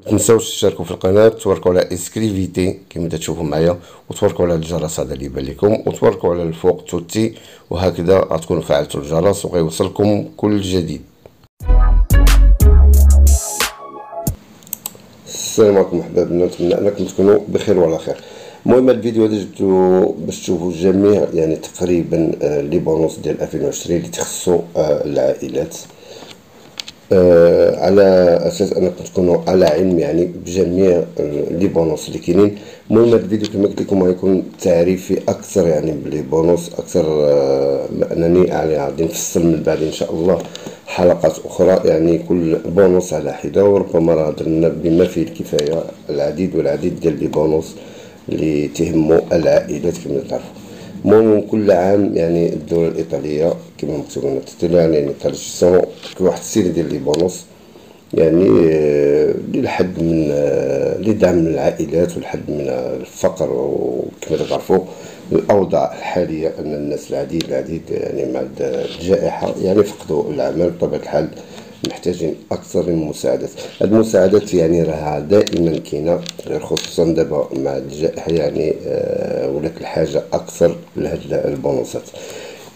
متنساوش تشتركوا في القناه، وتوركوا على اسكريفيتي كما تشوفوا معايا، وتوركوا على الجرس هذا اللي يبان لكم، وتوركوا على الفوق توتي، وهكذا غتكونوا فعلتوا الجرس وغيوصلكم كل جديد. السلام عليكم احبابنا، نتمنى انكم تكونوا بخير وعلى خير. المهم الفيديو هذا جبتو باش تشوفوا الجميع يعني تقريبا لي بونوس ديال 2020 اللي تخصوا العائلات، على اساس انكم تكونوا على علم يعني بجميع لي بونوس اللي كاينين. المهم هذا الفيديو كما قلت لكم غيكون تعريفي اكثر يعني بلي بونوس اكثر، انني يعني غادي نفصل من بعد ان شاء الله حلقات اخرى يعني كل بونوس على حده، وربما راه درنا بما فيه الكفايه العديد والعديد ديال لي بونوس اللي تهموا العائلات كما تعرفوا. المهم كل عام يعني الدولة الإيطالية كما مكتوب هنا يعني ترجسون واحد السيرة ديال لي بونوس يعني للحد من لدعم العائلات والحد من الفقر، وكما تعرفوا الأوضاع الحالية أن الناس العديد يعني مع الجائحة يعني فقدوا العمل بطبيعة الحال، محتاجين اكثر من المساعدات. هاد المساعدات يعني راها دائما كاينه، غير خصوصا دابا مع الجائحه يعني ولات الحاجه اكثر لهاد البونوسات.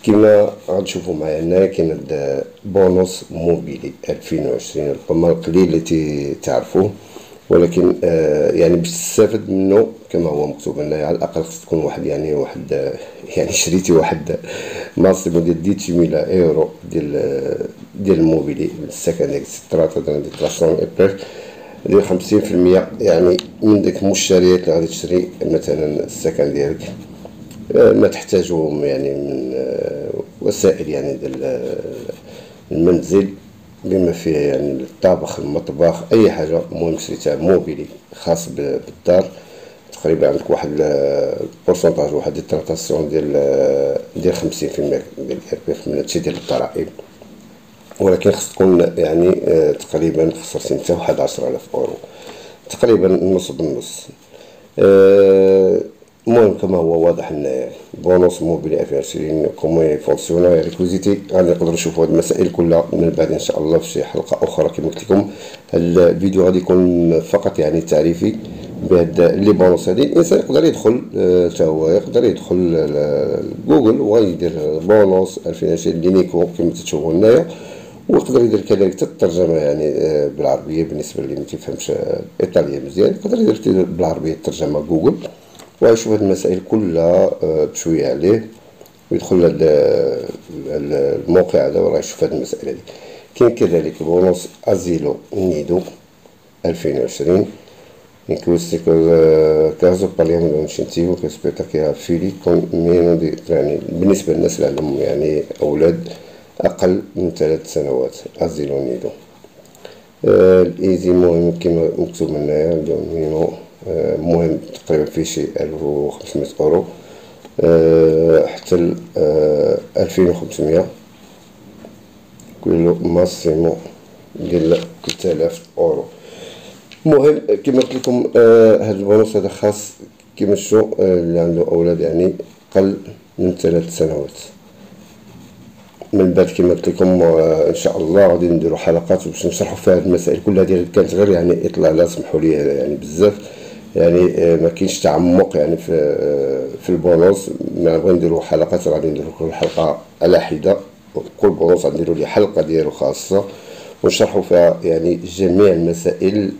كما غتشوفوا معايا هنا كاين هاد بونوس موبيلي 2020، ربما القليل اللي تعرفوه، ولكن يعني باش تستافد منه كما هو مكتوب هنا على الاقل خص تكون واحد يعني شريتي واحد ماسيمو ديال 10.000 اورو ديال الموبيلي السكن ديك سترات ديال تراسيون ابريل ديال 50% يعني من ديك المشتريات اللي غادي تشري مثلا السكن ديالك، ما تحتاجهم يعني من وسائل يعني ديال المنزل بما فيه يعني الطبخ المطبخ اي حاجه. المهم شريتها موبيلي خاص بالدار، تقريبا عندك واحد البورسونتاج واحد التراتاسيون ديال 50% ديال الارباح من هادشي ديال الضرائب، ولكن خص تكون يعني تقريبا خسرتي نتا واحد 10,000 اورو تقريبا نص بالنص. المهم كما هو واضح هنايا بونوس موبيلي 2020 كومون فونكسيونا ريكوزيتي، غادي نقدروا نشوفوا هاد المسائل كلها من بعد ان شاء الله في شي حلقه اخرى. كما قلت لكم الفيديو غادي يكون فقط يعني تعريفي بهاد لي بونوس هادي. الانسان يقدر يدخل حتى هو يقدر يدخل جوجل ويدير بونوس 2020 لينيكو كما تشوفوا هنايا، ويقدر يدير كذلك الترجمه يعني بالعربيه بالنسبه اللي ما تفهمش الايطاليه مزيان، يقدر يدير بالعربيه الترجمه جوجل ويشوف هاد المسائل كلها بشويه عليه، ويدخل لهاد الموقع هذا وراه يشوف هاد المسائل هادي. كاين كذلك بونوس ازيلو نيدو 2020 in questi caso parliamo di un incentivo che aspetta che ha figli con meno di 3 anni بالنسبة للناس اللي عندهم يعني أولاد أقل من 3 سنوات. أزيلو نيدو الإيزي مهم كما مكتوب هنايا مهم تقريبا فيه شي 1500 أورو حتى 2500 كل ماسيمو ديال 3000 أورو. المهم كما قلت لكم هذا البونوس هذا خاص كما تشوفوا اللي عنده اولاد يعني قل من 3 سنوات. من بعد كما قلت لكم ان شاء الله غادي نديروا حلقات باش نشرحوا فيها هذه المسائل كلها، ديال كانت غير يعني اطلاع، لا سمحوا لي يعني بزاف يعني ما كاينش تعمق يعني في البونوس. ما نبغي نديروا حلقات، غادي نديروا كل حلقه على حده، كل بونوس غنديروا ليه حلقه ديالو خاصه ونشرحوا فيها يعني جميع المسائل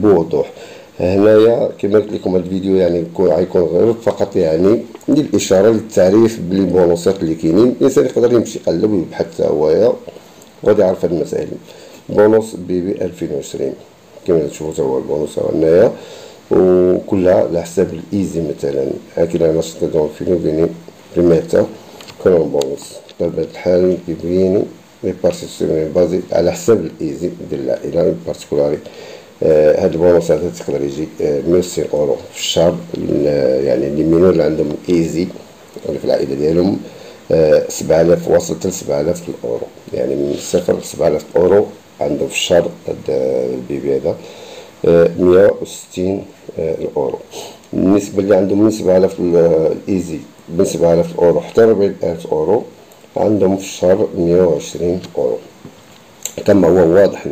بوضوح. هنايا كما قلت لكم هذا الفيديو يعني غيكون غير فقط يعني للاشاره للتعريف بلي بونوسات اللي كاينين، الانسان يقدر يمشي يقلب ويبحث حتى هويا وغادي يعرف هاد المسائل. بونوس بيبي 2020 كما تشوفوا تا هو البونوس هنايا، وكلها على حساب الايزي. مثلا هاكي نشاط دون فيلم بيني بريميتا كون بونوس بطبيعة الحال بيبيني ريبارتيسيون بازي على حساب الايزي ديال العائله بارتيكولاري. هاد البونوس هذا تقدر يجي 160 اورو في الشهر، يعني اللي منو اللي عندهم ايزي اللي في العائله ديالهم 7000 واصل حتى 7000 اورو، يعني من 0 ل 7000 اورو عندهم في الشهر. هاد البيبي هذا 160 اورو. بالنسبه اللي عندهم من 7000 الايزي من 7000 اورو حتى 40000 اورو عندهم في الشهر 120 اورو كما هو واضح.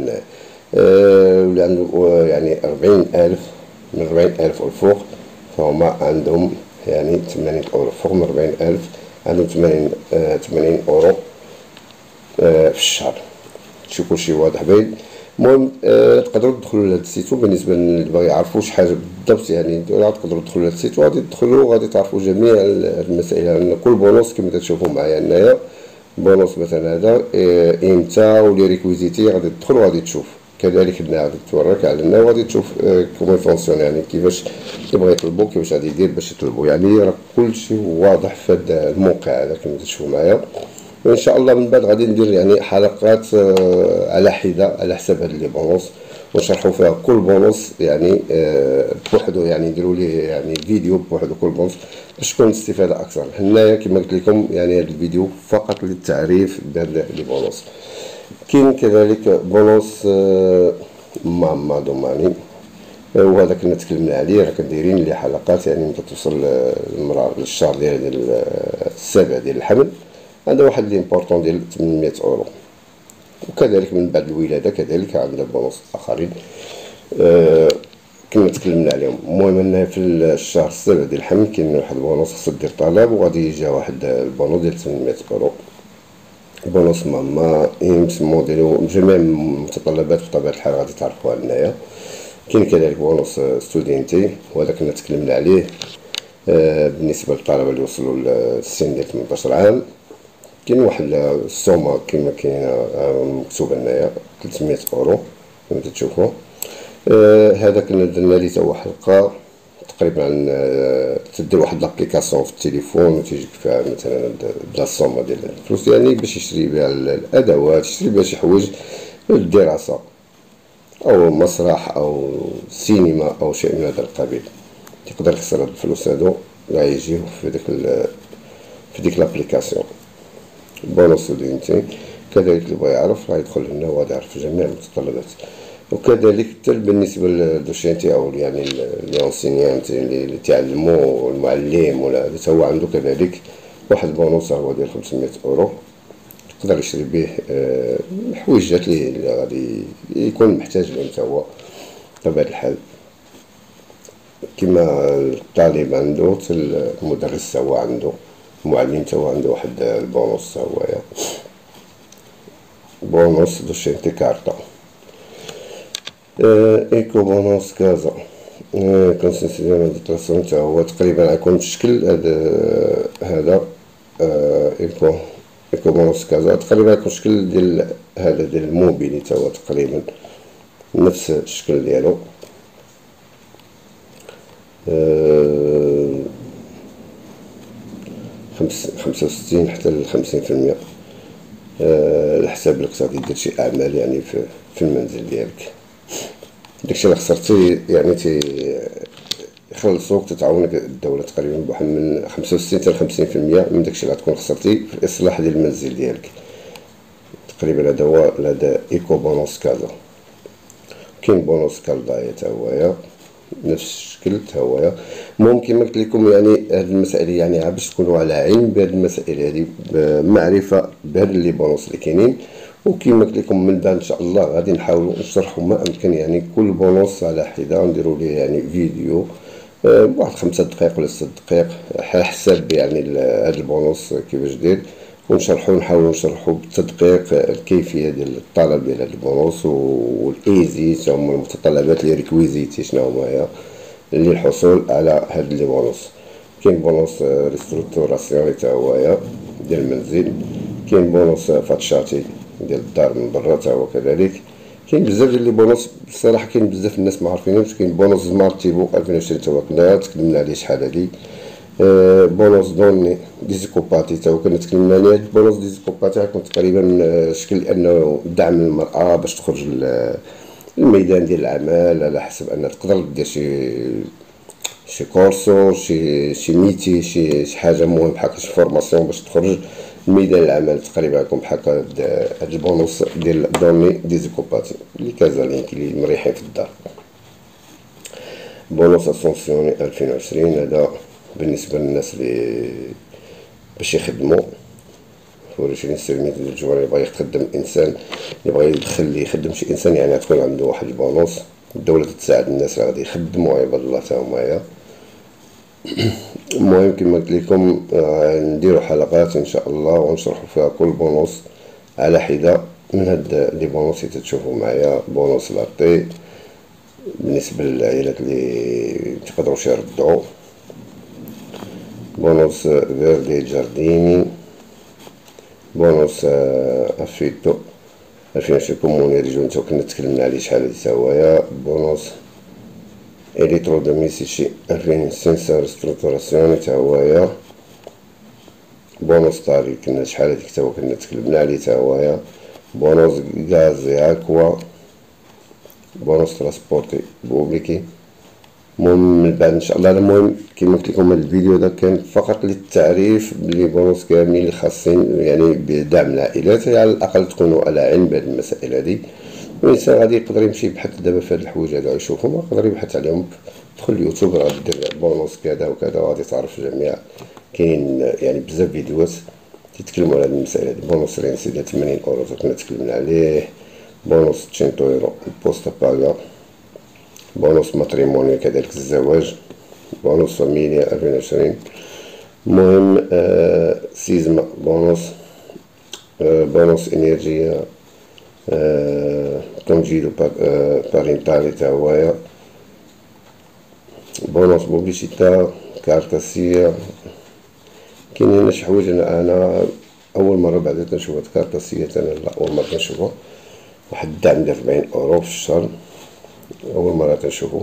واللي عنده يعني 40,000، من 40,000 والفوق فهما عندهم يعني 80 أورو. فوق من 40,000 عندهم 80 أورو في الشهر. شي كلشي واضح باين. المهم تقدروا تدخلوا لهاد السيتو. بالنسبه اللي باغي يعرفوا شي حاجه بالضبط يعني تقدروا تدخلوا لهاد السيتو، غادي تدخلوا غادي تعرفوا جميع المسائل. لان كل بونوس كما تشوفوا معايا هنايا، بونوس مثلا هذا امتى ولي ريكويزيتي، غادي تدخل وغادي تشوف. كذلك هنا غادي توريك على هنا وغادي تشوف كومون فونكسيون، يعني كيفاش يبغي يطلبوا، كيفاش غادي يدير باش يطلبوا. يعني راه كلشي واضح في هذا الموقع هذا كما تشوفوا معايا. وان شاء الله من بعد غادي ندير يعني حلقات على حده على حساب هاد لي بونوس، ونشرحوا فيها كل بونوس يعني بوحدو، يعني نديروا ليه يعني فيديو بوحدو كل بونوس باش تكون الاستفاده اكثر. هنايا كما قلت لكم يعني هذا الفيديو فقط للتعريف بهاد لي بونوس. كاين كذلك بونوس ماما دوماني، وهذا كنا تكلمنا عليه، راه كنديرين ليه حلقات. يعني ملي توصل المراه للشهر ديال السابع ديال الحمل عندها واحد ليمبورطون ديال 800 أورو. وكذلك من بعد الولاده كذلك عندنا بونوس اخرين كنا تكلمنا عليهم. المهم ان في الشهر السابع ديال الحمل كاين واحد البونوس خصك دير طلب وغادي يجي واحد البونوس ديال 800 أورو. بونوس ماما يسمو ديالو جميع المتطلبات بطبيعه الحال غادي تعرفوها هنايا. كاين كذلك بونوس ستودينتي، وهذا كنا تكلمنا عليه بالنسبه للطلبه اللي وصلوا للسن ديال 18 عام. كاين واحد السومه كما كاينه مكتوبه هنايا 300 أورو كما تشوفوا. هذا كنا درنا ليه تا هو حلقه تقريبا عن تدير واحد لابليكاسيون في التليفون وتيجيك فيها مثلا بلا السومه ديال الفلوس، يعني باش يشري بها الادوات، يشري بها شي حوايج للدراسه او مسرح او سينما او شيء من هذا القبيل. يقدر يخسر هاد الفلوس هادو لا يجيو في ديك لابليكاسيون بونوس ستودينتي. كذلك اللي بغى يعرف راه يدخل هنا وغادي يعرف جميع المتطلبات. وكذلك حتى بالنسبه للدوشينتي او يعني لي اونسينيانتي اللي تعلموا المعلم ولا هذا هو عنده كذلك واحد البونوس هو ديال 500 أورو، يقدر يشري به حويجات اللي غادي يكون محتاج لهم حتى هو بطبيعه الحال. كما الطالب عنده المدرس هو عنده، المعلم تا هو عنده واحد البونوس تا هويا بونوس دوشينتي كارتا. ايكو بونوس كازا كونسيستيون ديتراسيون تا هو تقريبا غيكون بشكل هذا ايكو بونوس كازا تقريبا غيكون شكل ديال هذا ديال الموبيلي تا هو تقريبا نفس الشكل ديالو. 65 حتى ل 50% على حساب لك غادي دير شي اعمال يعني في المنزل ديالك. داكشي اللي خسرتي يعني يخلصوك تتعاونك الدوله تقريبا بواحد من 65 حتى ل 50% من داكشي اللي غتكون خسرتي في الاصلاح ديال المنزل ديالك تقريبا. هذا ايكو بونوس كازا. كاين بونوس كالدايا تا هويا نفس الشكل تا هويا. المهم كما قلت لكم يعني هاد المسائل يعني باش تكونوا على علم بهاد المسائل هادي، بمعرفه بهاد لي بونوس اللي كاينين. وكما قلت لكم من بعد ان شاء الله غادي نحاولوا نشرحوا ما امكن يعني كل بونوس على حده، ونديروا ليه يعني فيديو واحد 5 دقائق ولا 6 دقائق على حساب يعني هاد البونوس كيفاش دير، ونشرحوا نحاولوا نشرحوا بالتدقيق الكيفيه ديال الطلب ديال هاد البونوس والايزي تا هما المتطلبات لي ريكويزيتي شنو هما للحصول على هاد لي بونوس. كاين بونوس ريستوراسيون تا هويا ديال المنزل. كاين بونوس فاتشاتي ديال الدار من برا تا هو كذلك. كاين بزاف ديال لي بونوس بصراحه، كاين بزاف الناس ما عارفينهمش. كاين بونوس سمارت تيبو 2020 تا هو كنا تكلمنا عليه شحال هادي. بونوس دوني ديزيكوباتي تا هو كنا تكلمنا عليه. هاد بونوس ديزيكوباتي غيكون تقريبا شكل انه دعم المراه باش تخرج الميدان ديال العمل، على حسب ان تقدر دير شي كورسو شي ميتي شي حاجه مهم بحال شي فورماسيون باش تخرج الميدان العمل. تقريبا يكون بحال هاد البونوس ديال دوني ديزيكوباتي اللي كازالينك اللي مريحين في الدار. بونوس اسونسيوني 2020 هذا بالنسبه للناس اللي باش يخدموا 21 سلمية ديال الجوار يبغى يخدم انسان، يبغى يخدم شي انسان، يعني غتكون عنده واحد البونوس. الدولة تساعد الناس اللي غادي يخدموا عباد الله تا هما. المهم كما قلت لكم نديروا حلقات ان شاء الله ونشرحوا فيها كل بونوس على حده. من هاد لي بونوس اللي تشوفوا معايا، بونوس لاطي بالنسبه للعائلات اللي تقدروش يردعوا، بونوس فيردي جارديني، بونوس افيتو 2020 كوموني ريجونتو كنا تكلمنا عليه شحال هادي تا هوايا، بونوس اليترو دوميسيشي 2005 ريستركتوراسيون تا هوايا، بونوس طاري كنا شحال هاديك تا هو كنا تكلمنا عليه تا هوايا، بونوس غاز اكوا، بونوس ترانسبورتي بوبليكي. المهم من بعد ان شاء الله. المهم كما قلت لكم هذا الفيديو ده كان فقط للتعريف بلي بونوس كاملين خاصين يعني بدعم العائلات، على الاقل تكونوا على علم بهذه المسائل هذه. الانسان غادي يقدر يمشي يبحث دابا في هاد الحوايج هادو يشوفهم، يقدر يبحث عليهم، دخل اليوتيوب غادي دير بونوس كذا وكذا وغادي تعرف جميع. كاين يعني بزاف فيديوهات تيتكلموا على هاد المسائل هادي. بونوس رينسي ديال 80 اورو كنا تكلمنا عليه، بونوس 100 اورو بوستا باغا، بونوس ماتريموني كذلك الزواج، بونوس فاميليا 2020. المهم سيزما بونوس، بونوس انرجيا، تونجيدو بارينتالي تا هوايا، بونوس بوبليسيتا، كارتاسيا. كاينين شي حوايج انا اول مره بعدا تنشوف هاد كارتاسيا، انا لا اول مره تنشوفها، واحد الدعم ديال 40 اورو في الشهر، اول مره تنشوفو.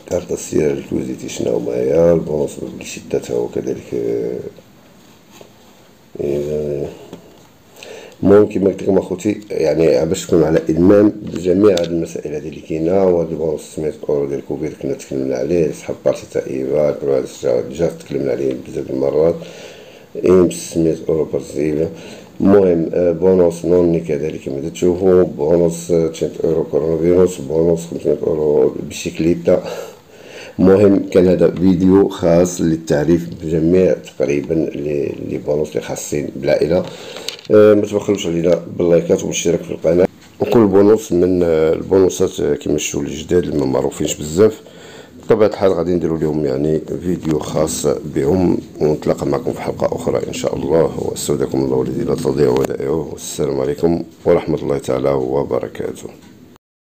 كارت السير الكوزيتي شنو معايا، البونص بوبليسيتا تا هو كذلك. المهم كما قلت لكم اخوتي، يعني باش تكونوا على المام بجميع هاد المسائل هادي اللي كاينه. وهاد البونص 600 اورو ديال كوفيد كنا تكلمنا عليه، صحاب بارتي تاع ايفا جا تكلمنا عليه بزاف المرات، 600 اورو بارزيلا. المهم بونوس نوني كذلك كما تشوفوا، بونوس 90 اورو كورونا فيروس، بونوس 500 اورو بشيكليتا. المهم كان هذا فيديو خاص للتعريف بجميع تقريبا لي بونوس اللي خاصين بالعائله. ما تبخلوش علينا باللايكات والاشتراك في القناه. وكل بونوس من البونوسات كما شفتوا الجداد اللي ما معروفينش بزاف، بطبيعه الحال غادي نديروا لهم يعني فيديو خاص بهم. ونتلاقى معكم في حلقه اخرى ان شاء الله. واستودعكم الله الذي لا تضيع ودائعه، والسلام عليكم ورحمه الله تعالى وبركاته.